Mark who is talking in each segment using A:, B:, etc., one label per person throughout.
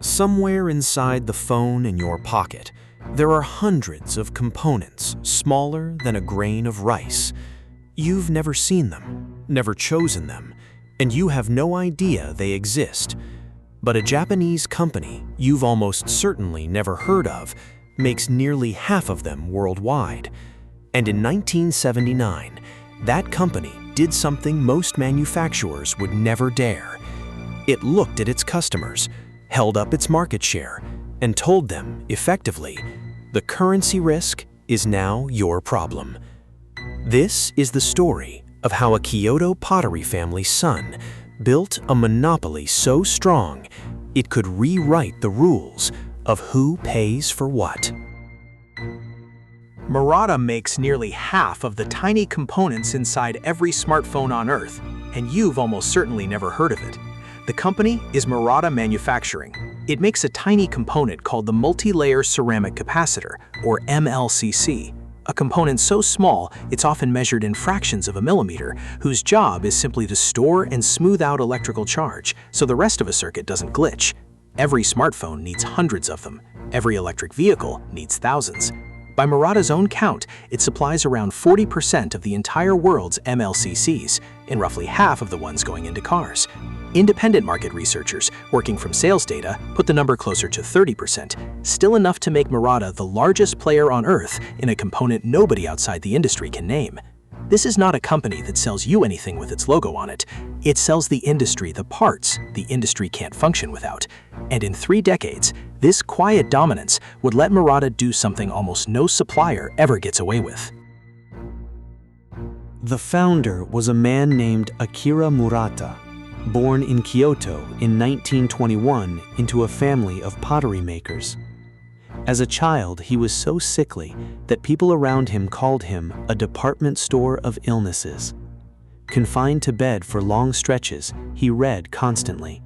A: Somewhere inside the phone in your pocket, there are hundreds of components smaller than a grain of rice. You've never seen them, never chosen them, and you have no idea they exist. But a Japanese company you've almost certainly never heard of makes nearly half of them worldwide. And in 1979, that company did something most manufacturers would never dare. It looked at its customers, held up its market share, and told them, effectively, the currency risk is now your problem. This is the story of how a Kyoto pottery family son built a monopoly so strong it could rewrite the rules of who pays for what.
B: Murata makes nearly half of the tiny components inside every smartphone on Earth, and you've almost certainly never heard of it. The company is Murata Manufacturing. It makes a tiny component called the multi-layer ceramic capacitor, or MLCC, a component so small it's often measured in fractions of a millimeter, whose job is simply to store and smooth out electrical charge so the rest of a circuit doesn't glitch. Every smartphone needs hundreds of them. Every electric vehicle needs thousands. By Murata's own count, it supplies around 40% of the entire world's MLCCs, and roughly half of the ones going into cars. Independent market researchers, working from sales data, put the number closer to 30%, still enough to make Murata the largest player on Earth in a component nobody outside the industry can name. This is not a company that sells you anything with its logo on it. It sells the industry the parts the industry can't function without. And in 3 decades, this quiet dominance would let Murata do something almost no supplier ever gets away with.
A: The founder was a man named Akira Murata, born in Kyoto in 1921 into a family of pottery makers. As a child, he was so sickly that people around him called him a department store of illnesses. Confined to bed for long stretches, he read constantly,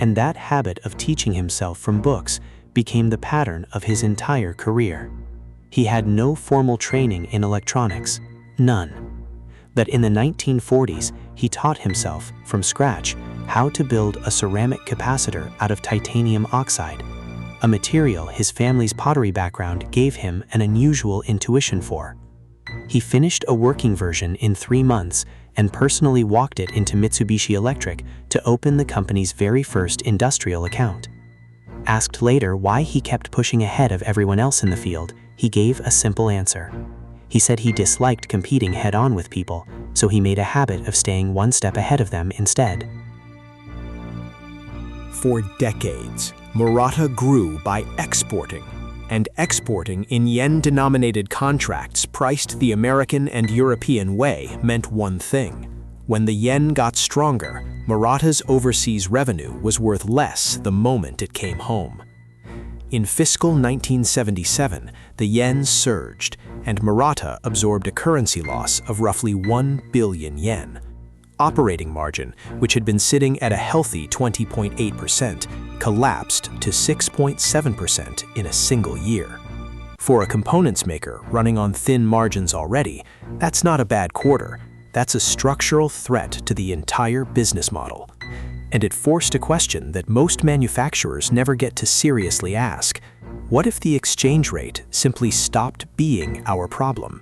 A: and that habit of teaching himself from books became the pattern of his entire career. He had no formal training in electronics, none. But in the 1940s, he taught himself, from scratch, how to build a ceramic capacitor out of titanium oxide, a material his family's pottery background gave him an unusual intuition for. He finished a working version in 3 months and personally walked it into Mitsubishi Electric to open the company's very first industrial account. Asked later why he kept pushing ahead of everyone else in the field, he gave a simple answer. He said he disliked competing head-on with people, so he made a habit of staying one step ahead of them instead.
C: For decades, Murata grew by exporting, and exporting in yen-denominated contracts priced the American and European way meant one thing. When the yen got stronger, Murata's overseas revenue was worth less the moment it came home. In fiscal 1977, the yen surged, and Murata absorbed a currency loss of roughly 1 billion yen. Operating margin, which had been sitting at a healthy 20.8%, collapsed to 6.7% in a single year. For a components maker running on thin margins already, that's not a bad quarter. That's a structural threat to the entire business model. And it forced a question that most manufacturers never get to seriously ask. What if the exchange rate simply stopped being our problem?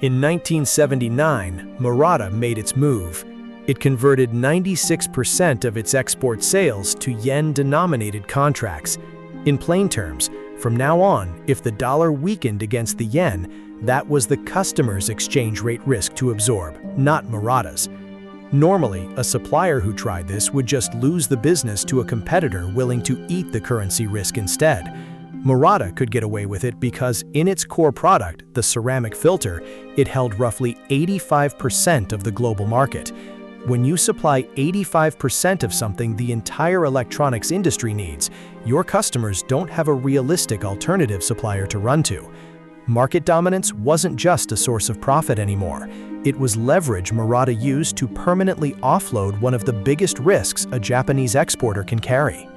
B: In 1979, Murata made its move. It converted 96% of its export sales to yen-denominated contracts. In plain terms, from now on, if the dollar weakened against the yen, that was the customer's exchange rate risk to absorb, not Murata's. Normally, a supplier who tried this would just lose the business to a competitor willing to eat the currency risk instead. Murata could get away with it because in its core product, the ceramic filter, it held roughly 85% of the global market. When you supply 85% of something the entire electronics industry needs, your customers don't have a realistic alternative supplier to run to. Market dominance wasn't just a source of profit anymore. It was leverage Murata used to permanently offload one of the biggest risks a Japanese exporter can carry.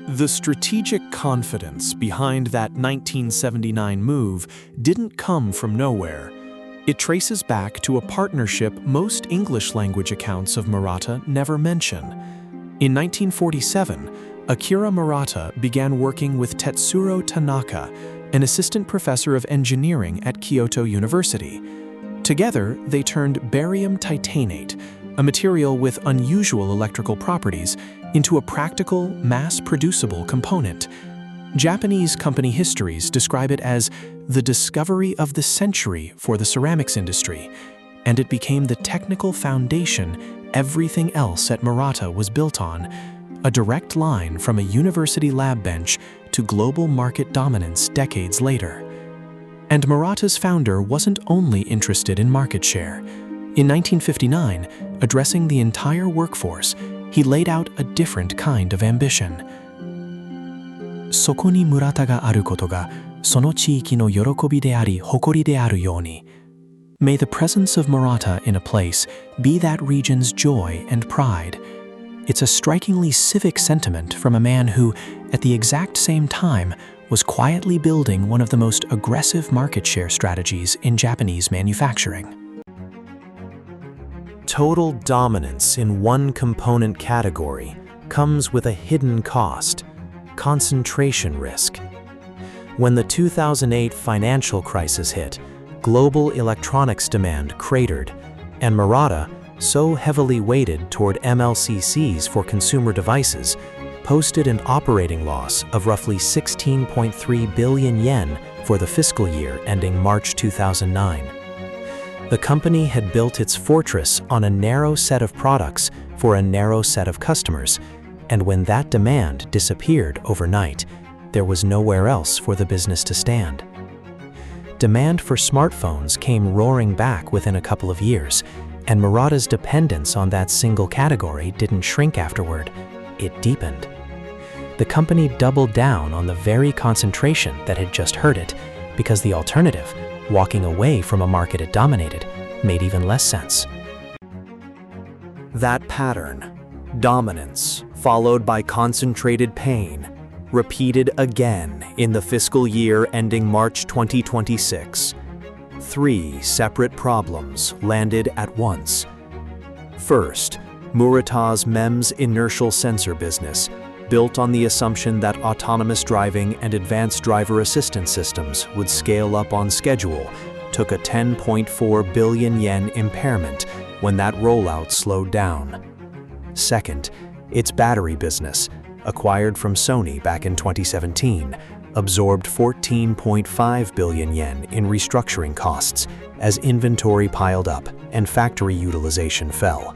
A: The strategic confidence behind that 1979 move didn't come from nowhere. It traces back to a partnership most English-language accounts of Murata never mention.
C: In 1947, Akira Murata began working with Tetsuro Tanaka, an assistant professor of engineering at Kyoto University. Together, they turned barium titanate, a material with unusual electrical properties, into a practical, mass-producible component. Japanese company histories describe it as the discovery of the century for the ceramics industry, and it became the technical foundation everything else at Murata was built on, a direct line from a university lab bench to global market dominance decades later. And Murata's founder wasn't only interested in market share. In 1959, addressing the entire workforce, he laid out a different kind of ambition. そこにMurataがあることが、その地域の喜びであり誇りであるように。May the presence of Murata in a place be that region's joy and pride. It's a strikingly civic sentiment from a man who, at the exact same time, was quietly building one of the most aggressive market share strategies in Japanese manufacturing.
A: Total dominance in one component category comes with a hidden cost: concentration risk. When the 2008 financial crisis hit, global electronics demand cratered, and Murata, so heavily weighted toward MLCCs for consumer devices, posted an operating loss of roughly 16.3 billion yen for the fiscal year ending March 2009. The company had built its fortress on a narrow set of products for a narrow set of customers, and when that demand disappeared overnight, there was nowhere else for the business to stand. Demand for smartphones came roaring back within a couple of years, and Murata's dependence on that single category didn't shrink afterward, it deepened. The company doubled down on the very concentration that had just hurt it, because the alternative, walking away from a market it dominated, made even less sense. That pattern, dominance followed by concentrated pain, repeated again in the fiscal year ending March 2026. 3 separate problems landed at once. First, Murata's MEMS inertial sensor business, built on the assumption that autonomous driving and advanced driver assistance systems would scale up on schedule, took a 10.4 billion yen impairment when that rollout slowed down. Second, its battery business, acquired from Sony back in 2017, absorbed 14.5 billion yen in restructuring costs as inventory piled up and factory utilization fell.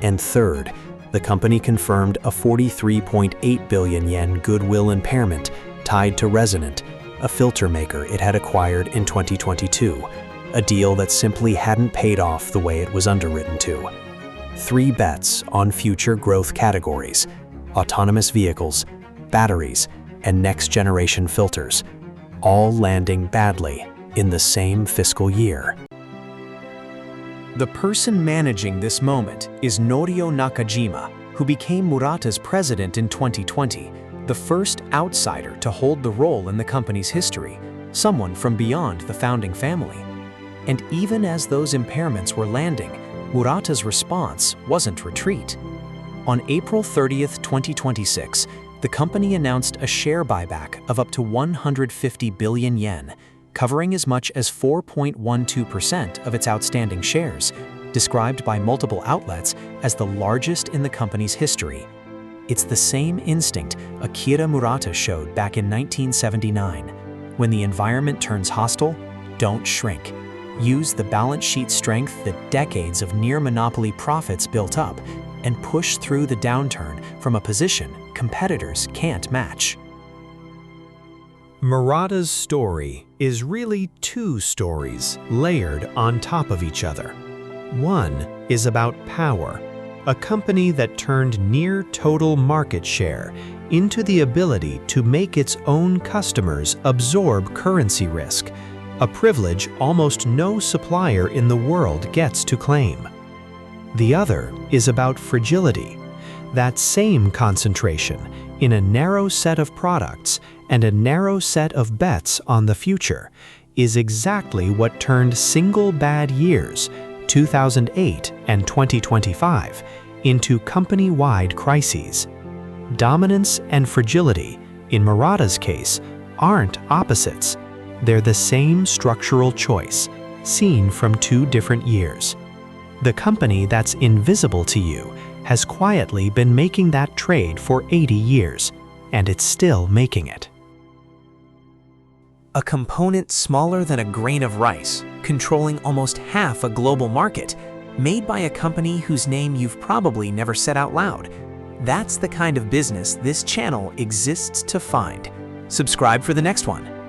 A: And third, the company confirmed a 43.8 billion yen goodwill impairment tied to Resonant, a filter maker it had acquired in 2022, a deal that simply hadn't paid off the way it was underwritten to. 3 bets on future growth categories: autonomous vehicles, batteries, and next-generation filters, all landing badly in the same fiscal year. The person managing this moment is Norio Nakajima, who became Murata's president in 2020, the first outsider to hold the role in the company's history, someone from beyond the founding family. And even as those impairments were landing, Murata's response wasn't retreat. On April 30th, 2026, the company announced a share buyback of up to 150 billion yen, covering as much as 4.12% of its outstanding shares, described by multiple outlets as the largest in the company's history. It's the same instinct Akira Murata showed back in 1979. When the environment turns hostile, don't shrink. Use the balance sheet strength that decades of near-monopoly profits built up and push through the downturn from a position competitors can't match. Murata's story is really 2 stories layered on top of each other. One is about power, a company that turned near total market share into the ability to make its own customers absorb currency risk, a privilege almost no supplier in the world gets to claim. The other is about fragility, that same concentration in a narrow set of products and a narrow set of bets on the future is exactly what turned single bad years, 2008 and 2025, into company-wide crises. Dominance and fragility, in Murata's case, aren't opposites. They're the same structural choice, seen from two different years. The company that's invisible to you has quietly been making that trade for 80 years, and it's still making it.
B: A component smaller than a grain of rice, controlling almost half a global market, made by a company whose name you've probably never said out loud. That's the kind of business this channel exists to find. Subscribe for the next one.